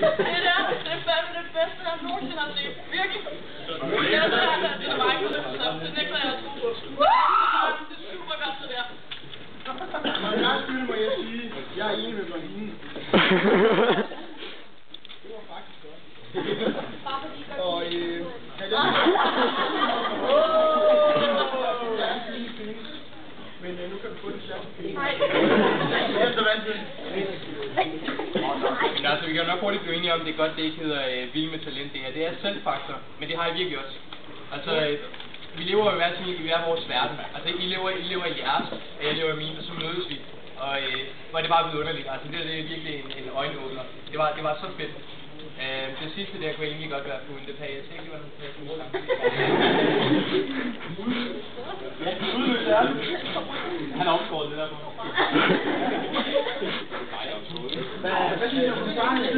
Det er fandme det bedste, jeg nogensinde har set. Virkelig. Det er så meget på det, så det nægter jeg at tro på. Det er super godt, det der. Og jeg skylder må jeg sige, jeg er enig med blondinen. Det var faktisk godt. Og men nu kan vi få det sjovt. Nej. Det er så vanvittigt. Men altså, vi kan jo nok hurtigt blive enige om, det er godt, det ikke hedder Vild med Talent det her. Det er selvfaktor, men det har I virkelig også. Altså, vi lever jo i hver vores verden. Altså, I lever i jeres, og jeg lever i min, og så mødes vi. Og hvor det bare vidunderligt. Altså, det er virkelig en øjenåbner. Det var så fedt. Det sidste der kunne egentlig godt være uden det page. Jeg skal ikke lige, hvordan det er. Han har omskåret det der på. Nej, jeg har omskåret det. Hvad synes du om det?